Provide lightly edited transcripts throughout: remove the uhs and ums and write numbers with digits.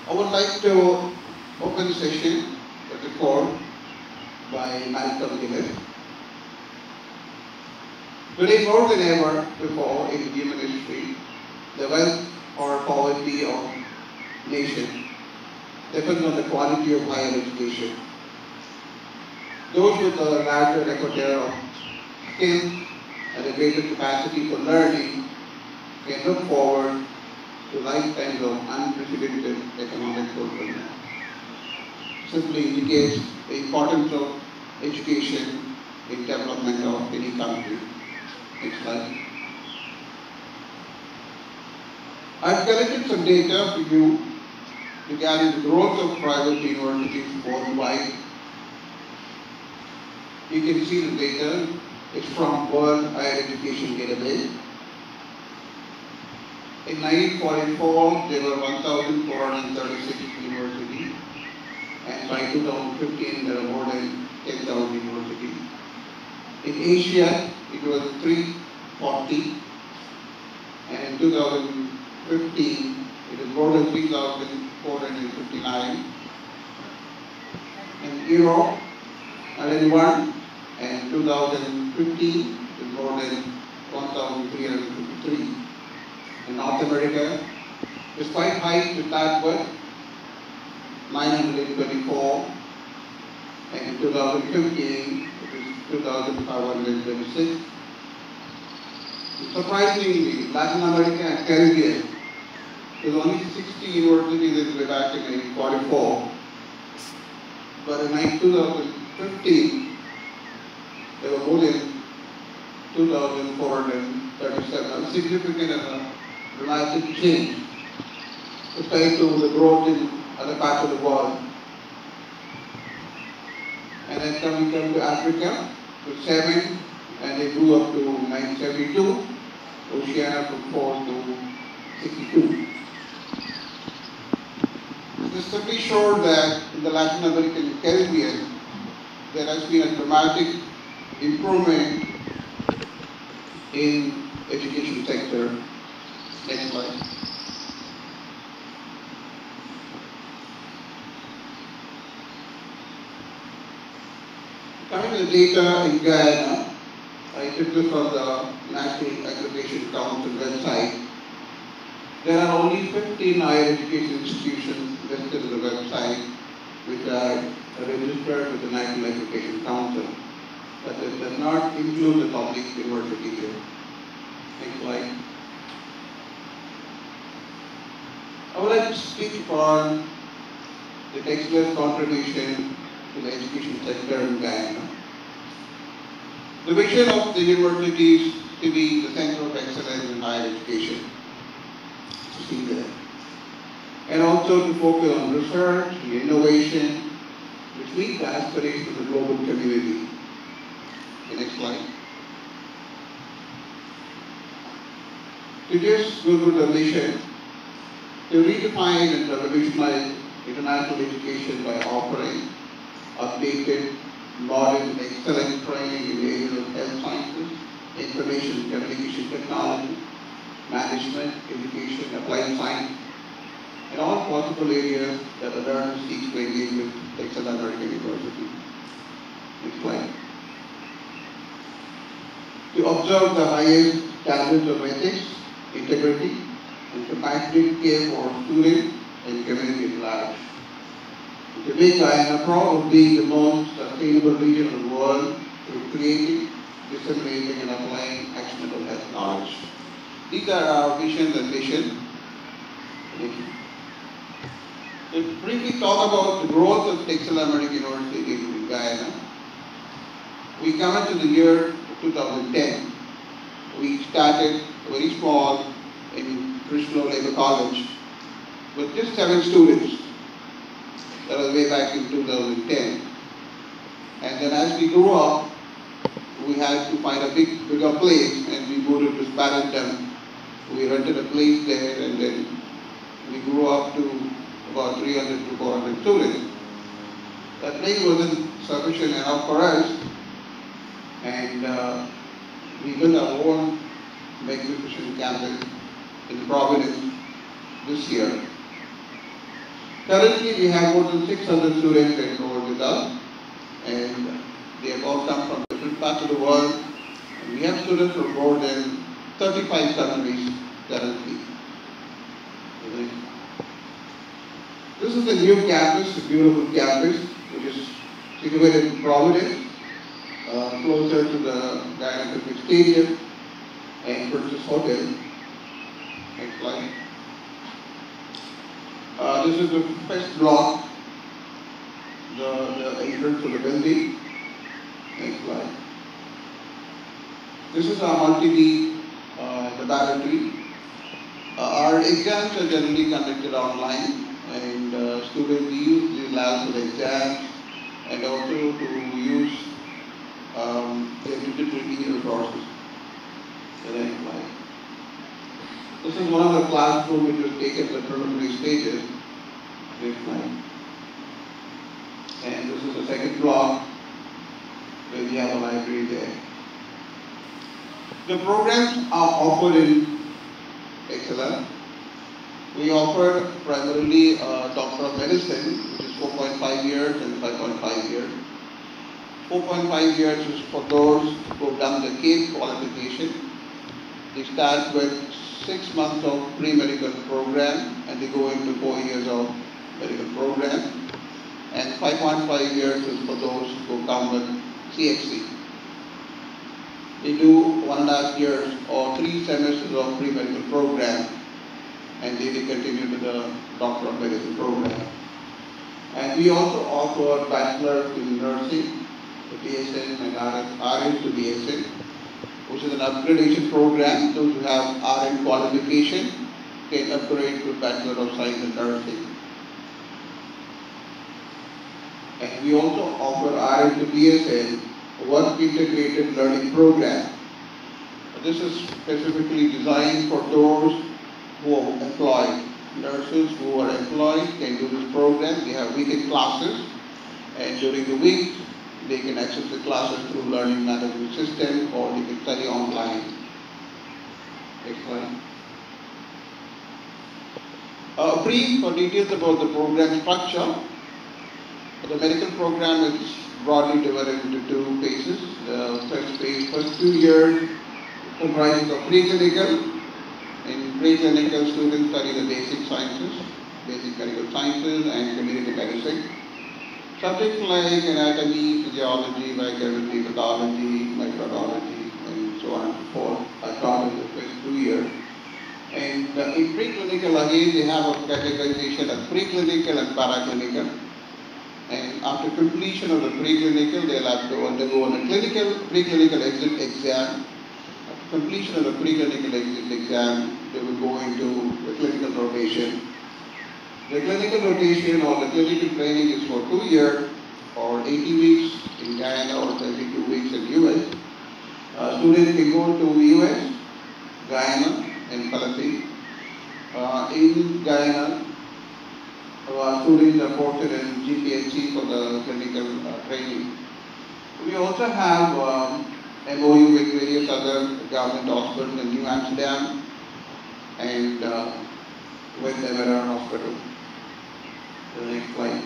I would like to open the session with a quote by Malcolm Gillett. Today, more than ever before in human history, the wealth or poverty of nation depends on the quality of higher education. Those with a larger repertoire of skill and a greater capacity for learning can look forward to lifetimes of unprecedented economic fulfillment. Simply indicates the importance of education in development of any country. Next slide. I've collected some data for you regarding the growth of private universities worldwide. You can see the data. It's from World Higher Education Database. In 1944, there were 1,436 universities, and by 2015, there are more than 10,000 universities. In Asia, it was 340, and in 2015, it is more than 3,459. In Europe, 101, and 2015, it is more than 1,353. In North America, despite height to start with, 924, and in 2015, it is 2,526. Surprisingly, Latin America and Caribbean, there's only 60 universities that were back in 1944, but in 2015, there were more than 2,437, a significant and a dramatic change compared to the growth in other parts of the world. And then we come to Africa with 7, and they grew up to 972, Oceania from 4 to 62. This simply shows that in the Latin American and Caribbean, there has been a dramatic improvement in education sector. Next slide. Coming to the data in Guyana, I took this from the National Accreditation Council website. There are only 15 higher education institutions listed on the website which are registered with the National Accreditation Council, but it does not include the public university here. Next slide. I would like to speak upon the Texila's contribution to the education sector in Guyana. The vision of the university is to be the center of excellence in higher education. See there. And also to focus on research and innovation, which meets the aspirations of the global community. The next slide. To just go through the mission, to redefine and revolutionize international education by offering updated, modern, excellent training in the areas of health sciences, information communication technology, management, education, applied science, and all possible areas that the learner seeks to engage with Texila American University. Next slide. To observe the highest standards of ethics, integrity, and compassionate care for students and community at large. To make Guyana proud of being the most sustainable region of the world through creating, disseminating, and applying actionable health knowledge. These are our visions and mission. To briefly talk about the growth of Texila American University in Guyana, we come into the year 2010. We started very small in Krishna Labor College with just 7 students. That was way back in 2010. And then as we grew up, we had to find a bigger place, and we moved to Barrington. We rented a place there, and then we grew up to about 300 to 400 students. That place wasn't sufficient enough for us, and we built our own magnificent campus in Providence this year. Currently, we have more than 600 students enrolled with us, and they have all come from different parts of the world. And we have students from more than 35 countries currently. This is the new campus, a beautiful campus, which is situated in Providence, closer to the Guyana Cricket Stadium and Princess Hotel. Next slide. This is the first block, the entrance to the building. Next slide. This is our multi-D laboratory. Our exams are generally conducted online, and students use these labs for the exams and also to use their digital e-resources. The next slide. This is one of the classrooms which was taken at the preliminary stages. Next slide. And this is the second block where we have a library there. The programs are offered in Texila. We offer primarily Doctor of Medicine, which is 4.5 years and 5.5 years. 4.5 years is for those who have done the CAPE qualification. They start with 6 months of pre-medical program and they go into 4 years of medical program. And 5.5 years is for those who come with CXC. They do 1.5 years or 3 semesters of pre-medical program and they will continue to the Doctor of Medicine program. And we also offer Bachelor in Nursing, the BSN and RN to BSN, which is an upgradation program. Those who have RN qualification can upgrade to Bachelor of Science in Nursing. And we also offer RN to BSN, Work Integrated Learning Program. This is specifically designed for those who are employed. Nurses who are employed can do this program. They have weekend classes, and during the week they can access the classes through learning management system, or they can study online. Next slide. Brief for details about the program structure. The medical program is broadly divided into 2 phases. The first phase, first 2 years, comprises of preclinical. In preclinical, students study the basic sciences, basic medical sciences and community medicine. Subjects like anatomy, physiology, biochemistry, pathology, microbiology, and so on and so forth are taught in the first 2 years. And in preclinical, again, they have a categorization of preclinical and paraclinical. And after completion of the preclinical, they'll have to undergo a preclinical exit exam. After completion of the preclinical exit exam, they will go into the clinical rotation. The clinical rotation or the clinical training is for 2 years or 80 weeks in Guyana or 32 weeks in US. Students can go to US, Guyana, and Philippines. In Guyana, students are posted in GPHC for the clinical training. We also have MOU with various other government hospitals in New Amsterdam and with the Emera Hospital. The next slide.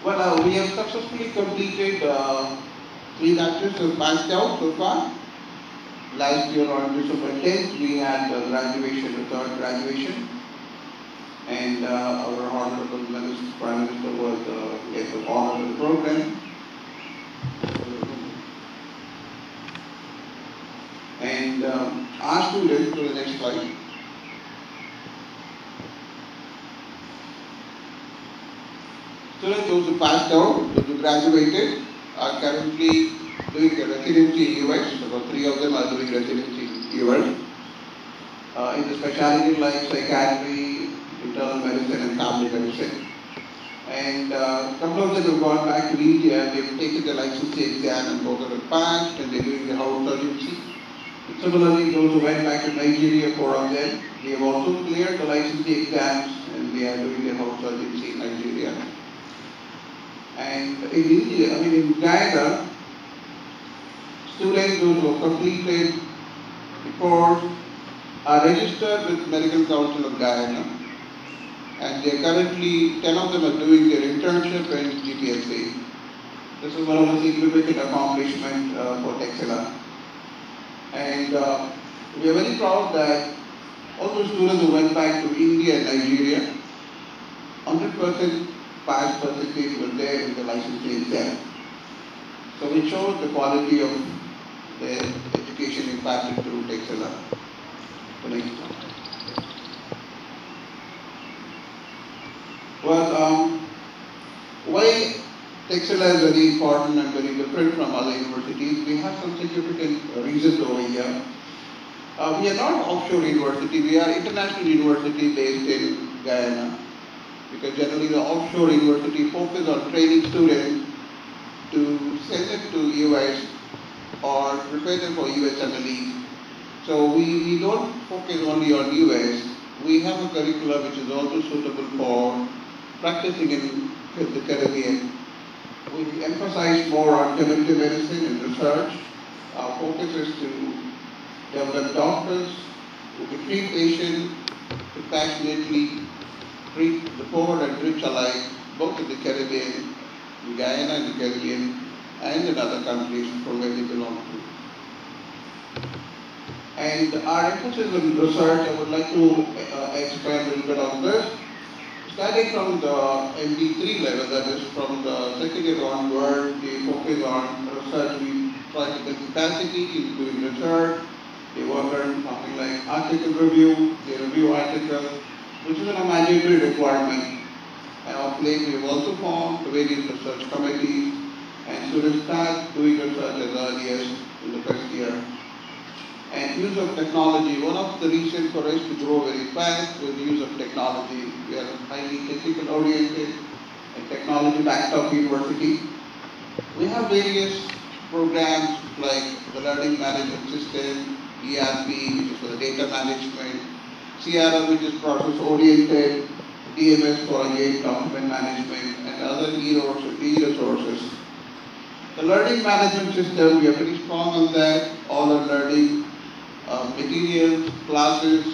Well, we have successfully completed 3 batches of passed out so far. Last year on December 10th, we had the graduation, the 3rd graduation. And our Honorable Prime Minister was the guest of honor of the program. And our students, to the next slide. Students those who passed out, those who graduated, are currently doing a residency in US. About 3 of them are doing residency in US. In the specialty like psychiatry, internal medicine and family medicine. And a couple of them have gone back to India and they've taken the licensing exam and both of them passed and they're doing the house surgency. Similarly, those who went back to Nigeria, 4 of them, they have also cleared the licensing exams and they are doing their house surgency in Nigeria. And in India, in Guyana, students those who have completed the course are registered with Medical Council of Guyana. and they are currently, 10 of them are doing their internship in GPSC. This is one of the significant accomplishments for Texila. And we are very proud that all the students who went back to India and Nigeria, 100% pass percentage were there in the licensing itself. So it shows the quality of the education imparted through Texila. The next one. Well, why Texila is very important and very different from other universities? We have some significant reasons over here. We are not offshore university, we are international university based in Guyana. Because generally the offshore university focus on training students to send them to US or prepare them for US MLE. So we don't focus only on US. We have a curriculum which is also suitable for practicing in the Caribbean. We emphasize more on community medicine and research. Our focus is to develop doctors who can treat patients, compassionately treat the poor and rich alike, both in the Caribbean, in Guyana and the Caribbean, and in other countries from where we belong to. And our emphasis on research, I would like to expand a little bit on this. Starting from the MD3 level, that is from the second year onward, we focus on research. We try to build capacity in doing research. They work on something like article review, they review articles, which is a mandatory requirement. And of late, we have also formed various research committees, and students start doing research as early as in the first year. And use of technology, one of the reasons for us to grow very fast was the use of technology. We are highly technical oriented and technology backed up university. We have various programs like the learning management system, ERP, which is for the data management, CRM, which is process oriented, DMS for again document management, and other e-resources. The learning management system, we are pretty strong on that. All our learning materials, classes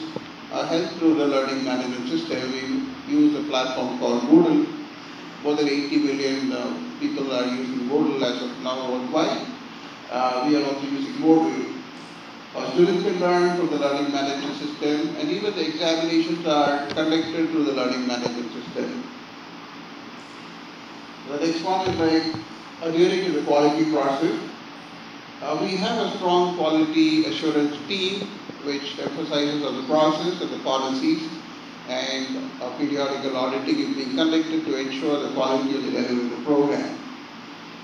are held through the learning management system. We use a platform called Moodle. More than 80 million people are using Moodle as of now worldwide. We are also using Moodle. Students can learn from the learning management system, and even the examinations are conducted through the learning management system. The next one is like adhering to the quality process. We have a strong quality assurance team which emphasizes on the process and the policies, and periodical auditing is being conducted to ensure the quality of the delivery of the program.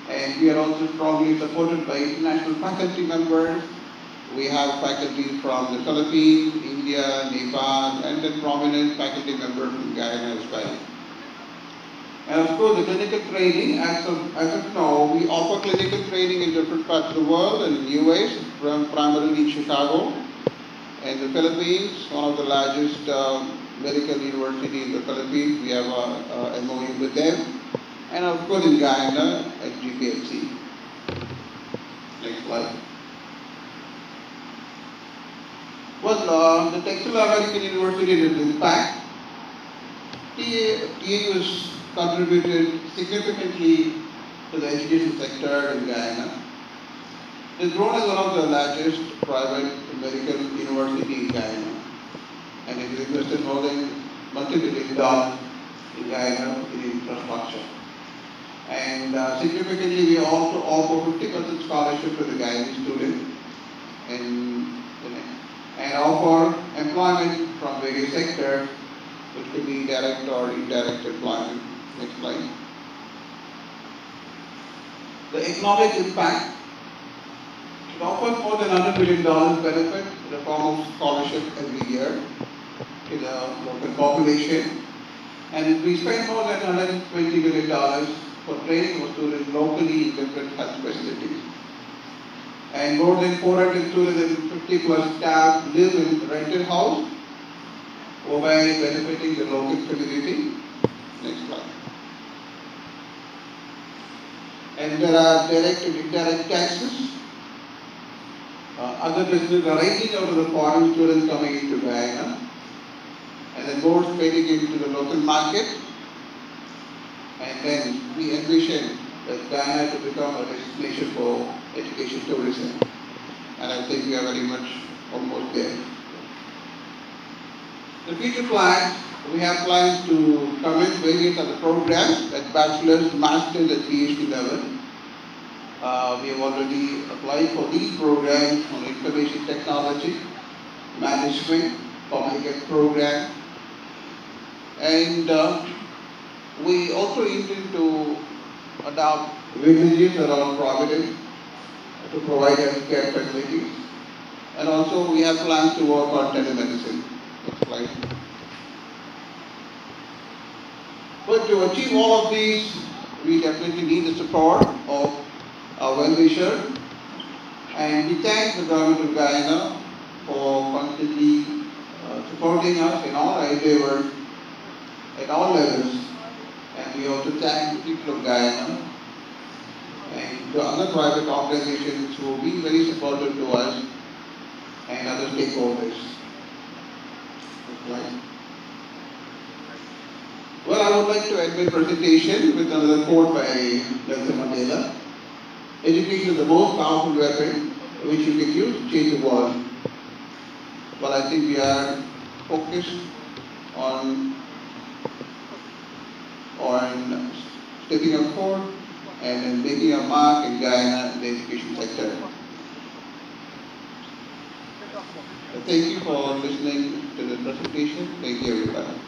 And we are also strongly supported by international faculty members. We have faculty from the Philippines, India, Nepal, and then prominent faculty members from Guyana as well. And of course, the clinical training, as of now, we offer clinical training in different parts of the world, and in the US, primarily in Chicago, and the Philippines, one of the largest medical university in the Philippines. We have a MOU with them, and of course in Guyana at GPSC. Next slide. Well, the Texila American University did impact. TA was contributed significantly to the education sector in Guyana. It is grown as one of the largest private medical university in Guyana, and it has invested more than multi-billion dollars in Guyana in infrastructure. And significantly, we also offer 50% scholarship to the Guyanese students, and offer employment from various sectors, which could be direct or indirect employment. Next slide. The economic impact. It offers more than $100 billion benefit in the form of scholarship every year to the local population. And we spend more than $120 billion for training of students locally in different health facilities. And more than 450 plus staff live in rented house, thereby benefiting the local community. Next slide. And there are direct and indirect taxes. Other businesses are raising out of the foreign students coming into Guyana. and then more spreading into the local market. And then we envision that Guyana to become a destination for education tourism. And I think we are very much almost there. The future plans, we have plans to commence various other programs at bachelor's, master's, and PhD level. We have already applied for these programs on information technology, management, public health program, and we also intend to adopt villages around Providence to provide healthcare facilities, and also we have plans to work on telemedicine. Next slide. But to achieve all of these, we definitely need the support of our well-wisher, and we thank the government of Guyana for constantly supporting us in all our endeavors at all levels, and we also thank the people of Guyana and the other private organizations who have been very supportive to us and other stakeholders. Right. Well, I would like to end my presentation with another quote by Nelson Mandela. Education is the most powerful weapon which you can use to change the world. But I think we are focused on stepping up forward and making a mark in Guyana in the education sector. Thank you for listening to the presentation. Thank you, everybody.